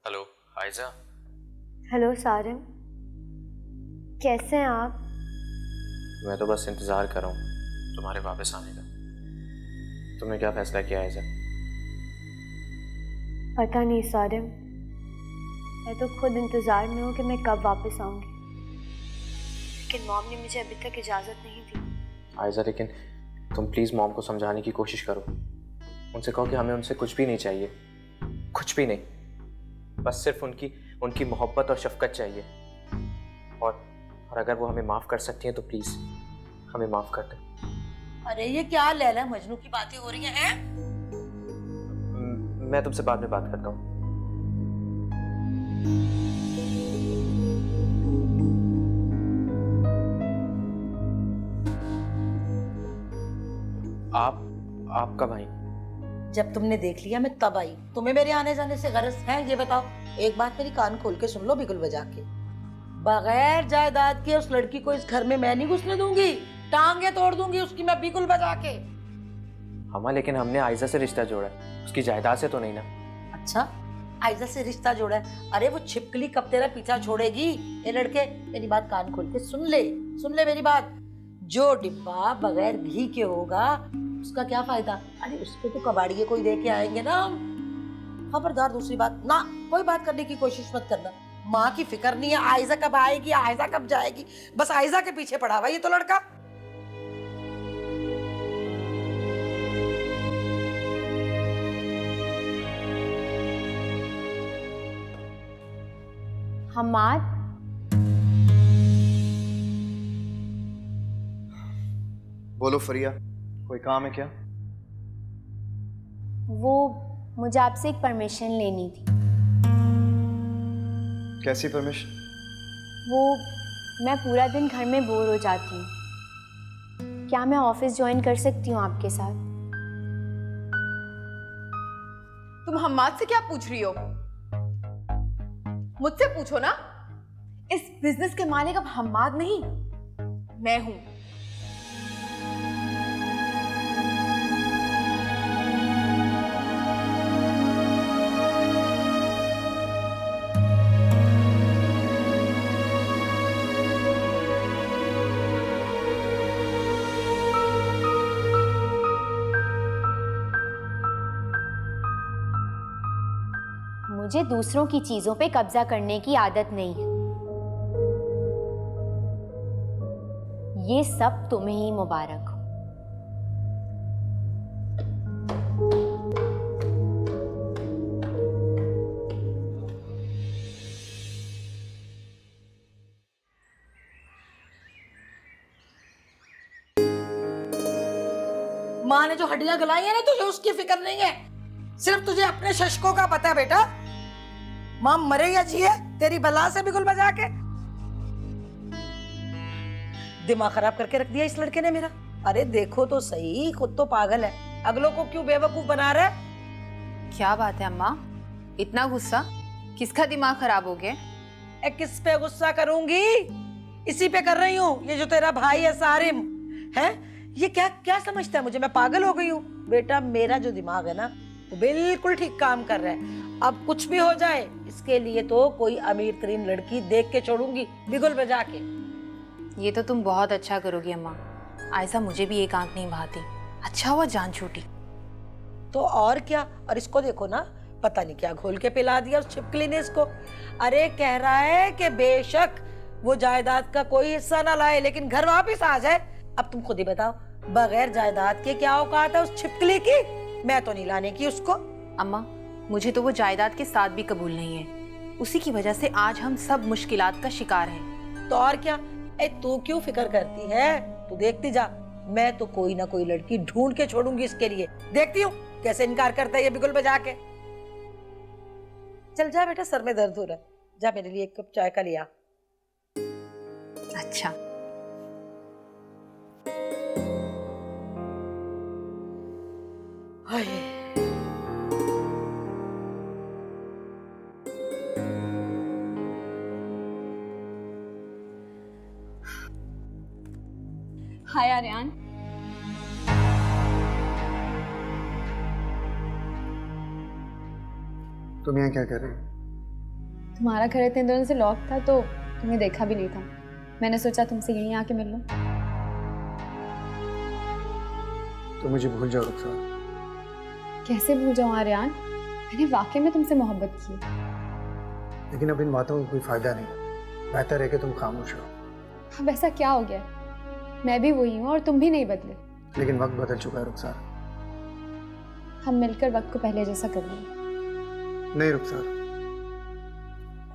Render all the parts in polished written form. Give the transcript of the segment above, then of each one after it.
Hello Aiza. Hello Sarim, कैसे हैं आप? मैं तो बस इंतज़ार कर रहा हूँ तुम्हारे वापस आने का। तुमने क्या फैसला किया आयजा? पता नहीं सारिम, मैं तो खुद इंतज़ार में हूँ कि मैं कब वापस आऊँगी, लेकिन मॉम ने मुझे अभी तक इजाज़त नहीं दी। आयजा लेकिन तुम प्लीज़ मॉम को समझाने की कोशिश करो। उनसे कहो कि हमें उनसे कुछ भी नहीं चाहिए, कुछ भी नहीं, बस सिर्फ उनकी मोहब्बत और शफकत चाहिए। और अगर वो हमें माफ़ कर सकती हैं तो प्लीज़ हमें माफ़ कर दें। अरे ये क्या लैला मजनू की बातें हो रही हैं? मैं तुमसे बाद में बात करता हूँ। आप कब आई? जब तुमने देख लिया मैं तब आई। तुम्हें मेरे आने जाने से गरज है? ये बताओ। एक बात मेरी कान खोल के सुन लो बिगुल बजा के। बगैर जायदाद के उस लड़की को इस घर में मैं नहीं घुसने दूंगी। टांगे तोड़ दूंगी उसकी मैं बिगुल बजा के। हमा लेकिन हमने आयजा से रिश्ता जोड़ा है, उसकी जायदाद से तो नहीं ना। अच्छा, आयजा से रिश्ता जोड़ा है? अरे वो छिपकली कब तेरा पीछा छोड़ेगी? ये लड़के, मेरी बात कान खोल के सुन ले मेरी बात। जो डिब्बा बगैर घी के होगा उसका क्या फायदा? अरे उसको तो कबाड़िए कोई दे के आएंगे ना हम। खबरदार दूसरी बात ना कोई बात करने की कोशिश मत करना। माँ की फिक्र नहीं है आयजा कब आएगी आयजा कब जाएगी, बस आयजा के पीछे पड़ा हुआ ये तो लड़का। हमाद, बोलो फरिया, कोई काम है क्या? वो मुझे आपसे एक परमिशन लेनी थी। कैसी परमिशन? वो मैं पूरा दिन घर में बोर हो जाती हूँ, क्या मैं ऑफिस ज्वाइन कर सकती हूँ आपके साथ? तुम हम्माद से क्या पूछ रही हो? मुझसे पूछो ना। इस बिजनेस के मालिक अब हम्माद नहीं, मैं हूं। मुझे दूसरों की चीजों पे कब्जा करने की आदत नहीं है। ये सब तुम्हें ही मुबारक हो। माँ ने जो हड्डियां गलाई है ना तुझे उसकी फिक्र नहीं है, सिर्फ तुझे अपने शशकों का पता है बेटा। माँ मरे या जिए तेरी बला से बिगुल बजा के। दिमाग खराब करके रख दिया इस लड़के ने मेरा। अरे देखो तो सही, खुद तो पागल है, अगलों को क्यों बेवकूफ बना रहा है? क्या बात है अम्मा, इतना गुस्सा? किसका दिमाग खराब हो गया? किस पे गुस्सा करूंगी? इसी पे कर रही हूँ। ये जो तेरा भाई है सारिम है, ये क्या क्या समझता है मुझे? मैं पागल हो गई हूँ? बेटा मेरा जो दिमाग है ना वो बिल्कुल ठीक काम कर रहा है। अब कुछ भी हो जाए इसके लिए तो कोई अमीर तरीन लड़की देख के छोड़ूंगी बिगुल बजा के। ये तो तुम बहुत अच्छा करोगी अम्मा। ऐसा मुझे भी एक आंख नहीं भाती। अच्छा हुआ जान छूटी। तो और क्या। और इसको देखो ना, पता नहीं क्या घोल के पिला दिया उस छिपकली ने इसको। अरे कह रहा है कि बेशक वो जायदाद का कोई हिस्सा ना लाए लेकिन घर वापिस आ जाए। अब तुम खुद ही बताओ, बगैर जायदाद के क्या औकात है उस छिपकली की? मैं तो नहीं लाने की उसको। अम्मा मुझे तो वो जायदाद के साथ भी कबूल नहीं है। उसी की वजह से आज हम सब मुश्किलात का शिकार हैं। तो और क्या। तू क्यों फिक्र करती है? तू देखती जा, मैं तो कोई ना कोई लड़की ढूंढ के छोड़ूंगी इसके लिए। देखती हूँ कैसे इनकार करता है ये बिगुल बजा के। चल जा बेटा, सर में दर्द हो रहा है, जा मेरे लिए एक कप चाय का लिया। अच्छा हाय आर्यन। तुम यहाँ क्या कर रहे हो? तुम्हारा घर इतने दिनों से लॉक था तो तुम्हें देखा भी नहीं था। मैंने सोचा तुमसे यहीं आके मिल लूं। तो मुझे भूल जाओ रुखसार। कैसे भूल जाऊं आर्यान, मैंने वाकई में तुमसे मोहब्बत की। लेकिन अब इन बातों का कोई फायदा नहीं, बेहतर है कि तुम खामोश रहो। अब ऐसा क्या हो गया? मैं भी वही हूँ और तुम भी नहीं बदले। लेकिन वक्त बदल चुका है रुखसार। हम मिलकर वक्त को पहले जैसा कर लेंगे। नहीं रुखसार,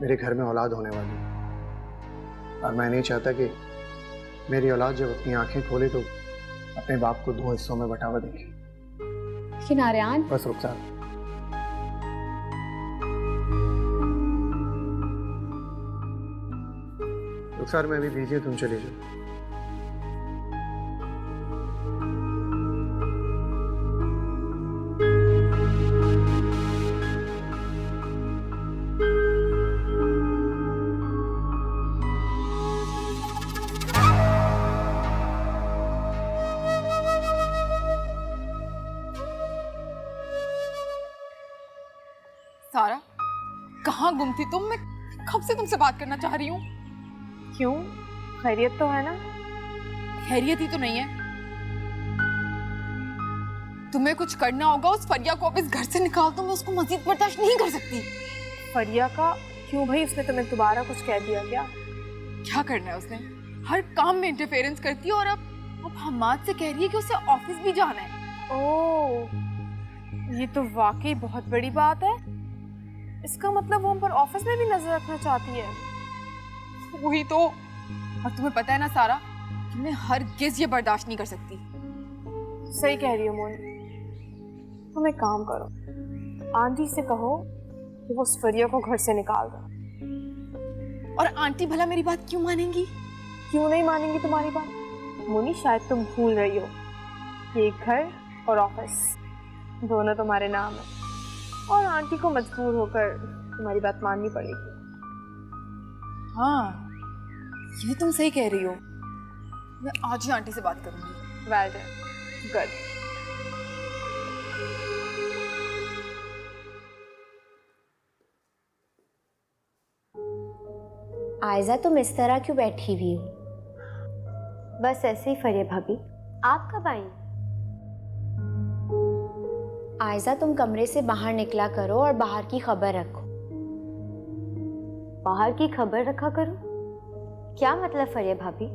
मेरे घर में औलाद होने वाली है और मैं नहीं चाहता कि मेरी औलाद जब अपनी आंखें खोले तो अपने बाप को 2 हिस्सों में बंटा हुआ देखे। लेकिन आर्यान, बस रुखसार, रुखसार मैं अभी बिजी हूँ, तुम चली जाओ। सारा, कहाँ गुम थी तुम? मैं कब से तुमसे बात करना चाह रही हूँ। क्यों, खैरियत तो है ना? खैरियत ही तो नहीं है। तुम्हें कुछ करना होगा, उस फरिया को अब इस घर से निकाल दो। मैं उसको मजीद बर्दाश्त नहीं कर सकती। फरिया का क्यों भाई? उसने तुम्हें दोबारा कुछ कह दिया क्या? क्या करना है उसने? हर काम में इंटरफेरेंस करती है और अब हमाद से कह रही है कि उसे ऑफिस भी जाना है। ओह, ये तो वाकई बहुत बड़ी बात है। इसका मतलब वो हम पर ऑफिस में भी नजर रखना चाहती है। वही तो। और तुम्हें पता है ना सारा कि मैं हरगिज़ ये बर्दाश्त नहीं कर सकती। सही कह रही हो मोनी। तुम एक काम करो, आंटी से कहो कि वो उस फरिया को घर से निकाल दो। और आंटी भला मेरी बात क्यों मानेंगी? क्यों नहीं मानेंगी तुम्हारी बात? मोनी, शायद तुम भूल रही हो कि एक घर और ऑफिस दोनों तुम्हारे नाम है और आंटी को मजबूर होकर तुम्हारी बात माननी पड़ेगी। हाँ, ये तुम सही कह रही हो। मैं आज ही आंटी से बात करूंगी। Well done, good. आयजा, तुम इस तरह क्यों बैठी हुई हो? बस ऐसे ही फरिया भाभी। आप कब आई? आयजा, तुम कमरे से बाहर निकला करो और बाहर की खबर रखो। बाहर की खबर रखा करो? क्या मतलब फरिया भाभी?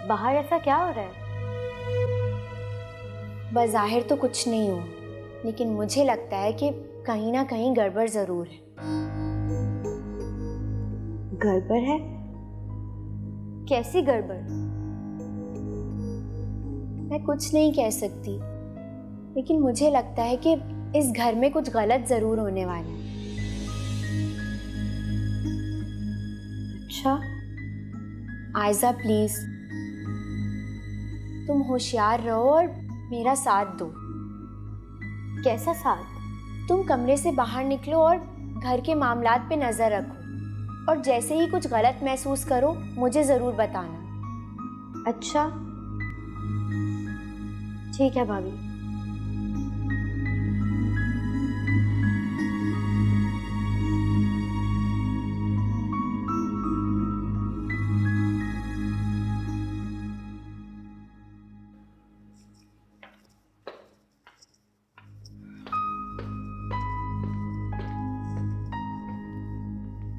बाहर ऐसा क्या हो रहा है? बज़ाहिर तो कुछ नहीं हो, लेकिन मुझे लगता है कि कहीं ना कहीं गड़बड़ जरूर है। गड़बड़ है? कैसी गड़बड़? मैं कुछ नहीं कह सकती, लेकिन मुझे लगता है कि इस घर में कुछ गलत जरूर होने वाला है। अच्छा, आयजा प्लीज, तुम होशियार रहो और मेरा साथ दो। कैसा साथ? तुम कमरे से बाहर निकलो और घर के मामलात पे नजर रखो, और जैसे ही कुछ गलत महसूस करो मुझे जरूर बताना। अच्छा, ठीक है भाभी।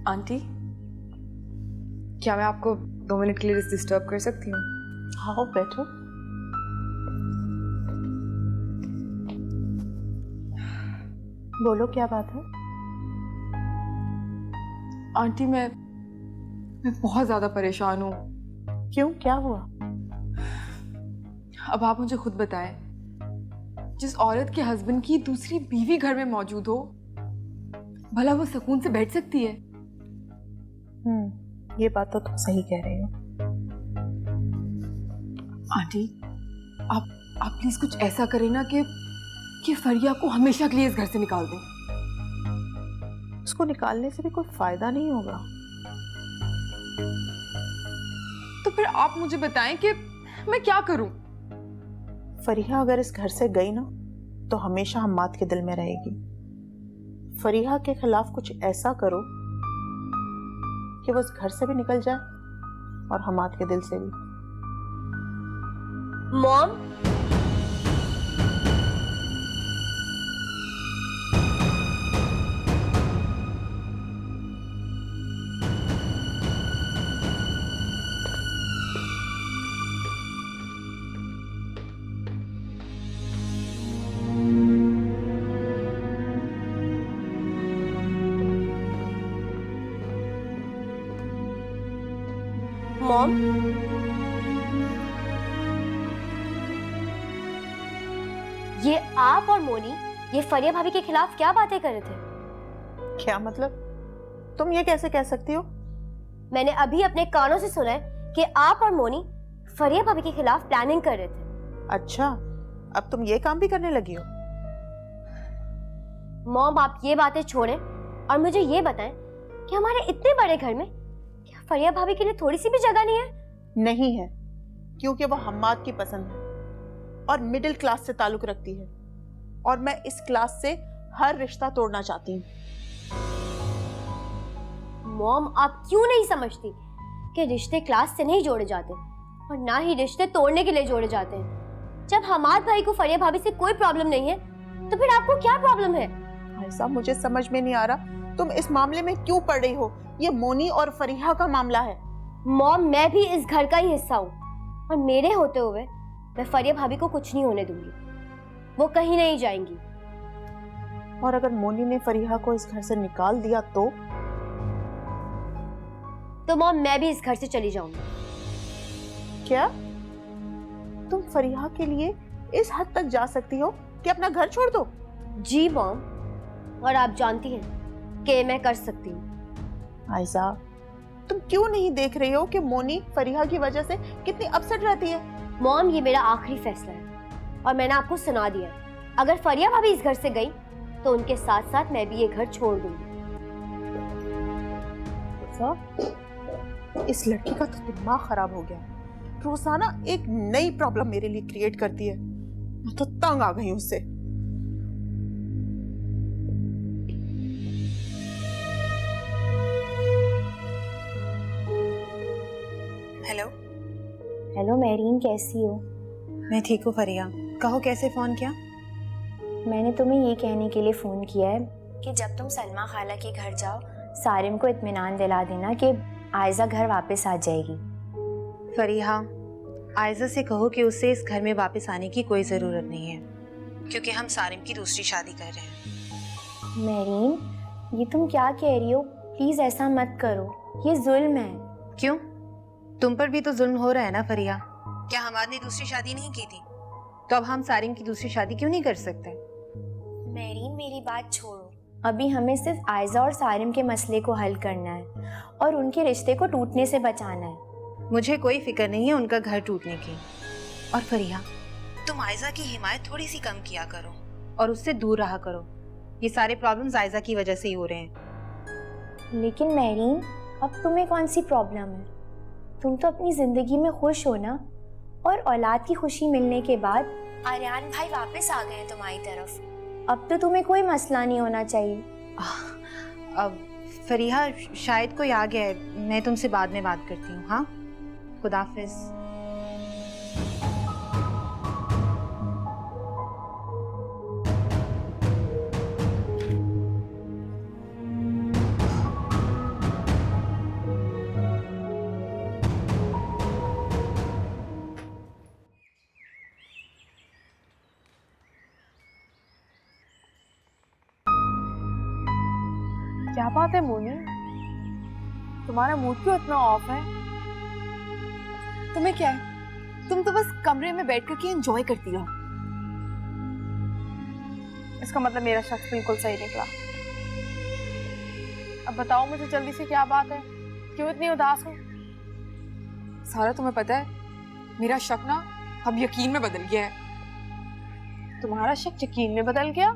आंटी, क्या मैं आपको 2 मिनट के लिए डिस्टर्ब कर सकती हूँ? हाँ, बैठो। बोलो, क्या बात है? आंटी, मैं बहुत ज्यादा परेशान हूँ। क्यों, क्या हुआ? अब आप मुझे खुद बताएं, जिस औरत के हस्बैंड की दूसरी बीवी घर में मौजूद हो, भला वो सुकून से बैठ सकती है? ये बात तो तुम सही कह रही हो। आंटी, आप प्लीज कुछ ऐसा करें ना कि फरिया को हमेशा के लिए इस घर से निकाल दें। उसको निकालने से भी कोई फायदा नहीं होगा। तो फिर आप मुझे बताएं कि मैं क्या करूं? फरिया अगर इस घर से गई ना तो हमेशा हम्माद के दिल में रहेगी। फरीहा के खिलाफ कुछ ऐसा करो कि वो इस घर से भी निकल जाए और हमाद के दिल से भी। मॉम, मॉम, ये आप और मोनी ये फरिया भाभी के खिलाफ क्या बातें कर रहे थे? क्या मतलब? तुम ये कैसे कह सकती हो? मैंने अभी अपने कानों से सुना है कि आप और मोनी फरिया भाभी के खिलाफ प्लानिंग कर रहे थे। अच्छा, अब तुम ये काम भी करने लगी हो? मॉम, आप ये बातें छोड़ें और मुझे ये बताएं कि हमारे इतने बड़े घर में क्या फरिया भाभी के लिए थोड़ी सी भी जगह नहीं है? नहीं है, क्योंकि वो हम्माद की पसंद है और मिडिल क्लास से ताल्लुक रखती है, और मैं इस क्लास से हर रिश्ता तोड़ना चाहती हूँ। मॉम, आप क्यों नहीं समझती कि रिश्ते क्लास से नहीं जोड़े जाते और ना ही रिश्ते तोड़ने के लिए जोड़े जाते हैं। जब हमाद भाई को फरिया भाभी से कोई प्रॉब्लम नहीं है तो फिर आपको क्या प्रॉब्लम है? ऐसा मुझे समझ में नहीं आ रहा तुम इस मामले में क्यों पड़ रही हो। ये मोनी और फरीहा का मामला है। मॉम, मैं भी इस घर का ही हिस्सा हूँ और मेरे होते हुए मैं फरिया भाभी को कुछ नहीं होने दूंगी। वो कहीं नहीं जाएंगी। और अगर मोनी ने फरीहा को इस घर से निकाल दिया तो मॉम, मैं भी इस घर से चली जाऊंगी। क्या तुम फरीहा के लिए इस हद तक जा सकती हो कि अपना घर छोड़ दो? जी मॉम, और आप जानती हैं कि मैं कर सकती हूँ। आयशा, तुम क्यों नहीं देख रही हो कि मोनी फरीहा की वजह से कितनी अपसेट रहती है? मॉम, ये मेरा आखिरी फैसला है और मैंने आपको सुना दिया। अगर फरिया भाभी इस घर से गई तो उनके साथ साथ मैं भी ये घर छोड़ दूंगी। इस लड़की का तो दिमाग खराब हो गया। रोजाना एक नई प्रॉब्लम मेरे लिए क्रिएट करती है। मैं तो तंग आ गई हूं उससे। हेलो। हेलो मेरीन, कैसी हो? मैं ठीक हूँ फरिया, कहो कैसे फ़ोन किया? मैंने तुम्हें ये कहने के लिए फ़ोन किया है कि जब तुम सलमा खाला के घर जाओ, सारिम को इत्मीनान दिला देना कि आयज़ा घर वापस आ जाएगी। फरीहा, आयज़ा से कहो कि उसे इस घर में वापस आने की कोई ज़रूरत नहीं है, क्योंकि हम सारिम की दूसरी शादी कर रहे हैं। मेरीन, ये तुम क्या कह रही हो? प्लीज़ ऐसा मत करो, ये जुल्म है। क्यों? तुम पर भी तो जुल्म हो रहा है ना फरिया। क्या हमाद ने दूसरी शादी नहीं की थी? तो अब हम सारिम की दूसरी शादी क्यों नहीं कर सकते? मेरीन, मेरी बात छोड़ो। अभी हमें सिर्फ आयज़ा और सारिम के मसले को हल करना है और उनके रिश्ते को टूटने से बचाना है। मुझे कोई फिक्र नहीं है उनका घर टूटने की। और फरिया, तुम आयज़ा की हिमायत थोड़ी सी कम किया करो और उससे दूर रहा करो। ये सारे प्रॉब्लम्स आयज़ा की वजह से ही हो रहे हैं। लेकिन मेरीन, अब तुम्हें कौन सी प्रॉब्लम है? तुम तो अपनी जिंदगी में खुश हो ना, और औलाद की खुशी मिलने के बाद आर्यान भाई वापस आ गए तुम्हारी तरफ। अब तो तुम्हें कोई मसला नहीं होना चाहिए। अब फरीहा, शायद कोई आ गया है, मैं तुमसे बाद में बात करती हूँ। हाँ, खुदाफिज। क्या बात है मोनी, तुम्हारा मूड क्यों इतना ऑफ है? तुम्हें क्या है? तुम तो बस कमरे में बैठ कर के एंजॉय करती रहो। इसका मतलब मेरा शख्स बिल्कुल सही निकला। अब बताओ मुझे जल्दी से, क्या बात है? क्यों इतनी उदास हो? सारा, तुम्हें पता है मेरा शक ना अब यकीन में बदल गया है। तुम्हारा शक यकीन में बदल गया?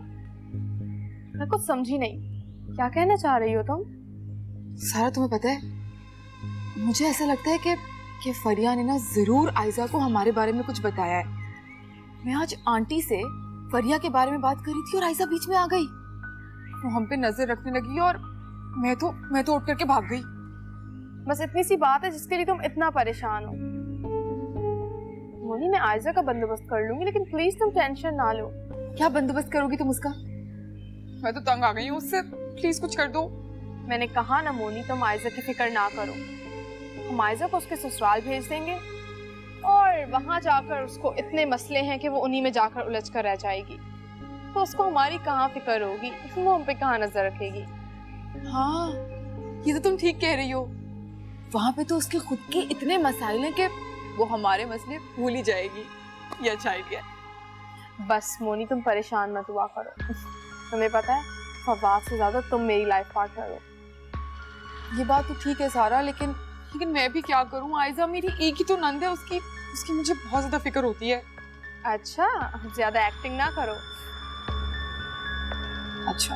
मैं कुछ समझी नहीं, क्या कहना चाह रही हो तुम? सारा, तुम्हें पता है मुझे ऐसा लगता है कि फरिया ने ना जरूर आयज़ा को हमारे बारे में कुछ बताया है। मैं आज आंटी से फरिया के बारे में बात कर रही थी और आयज़ा बीच में आ गई। वो हम पे नजर रखने लगी और मैं तो उठ करके भाग गई। बस इतनी सी बात है जिसके लिए तुम इतना परेशान हो। मोनी, मैं आयजा का बंदोबस्त कर लूंगी, लेकिन प्लीज तुम टेंशन ना लो। क्या बंदोबस्त करोगी तुम उसका? मैं तो तंग आ गई हूँ उससे, प्लीज कुछ कर दो। मैंने कहा ना मोनी, तुम आयजा की फिक्र ना करो। हम आयजा को उसके ससुराल भेज देंगे और वहां जाकर उसको इतने मसले हैं कि वो उन्हीं में जाकर उलझ कर रह जाएगी। तो उसको हमारी कहाँ फिक्र होगी, वो हम पे कहाँ नजर रखेगी। हाँ, ये तो तुम ठीक कह रही हो। वहां पे तो उसके खुद के इतने मसाइल हैं कि वो हमारे मसले भूल ही जाएगी। ये अच्छा आइडिया है। बस मोनी, तुम परेशान मत हुआ करो। तुम्हें पता है, फवाद से ज्यादा तुम मेरी लाइफ पार्टनर हो। ये बात तो ठीक है सारा, लेकिन मैं भी क्या करूं? आयजा मेरी एक ही तो नंद है, उसकी मुझे बहुत ज्यादा फिक्र होती है। अच्छा, ज्यादा एक्टिंग ना करो। अच्छा।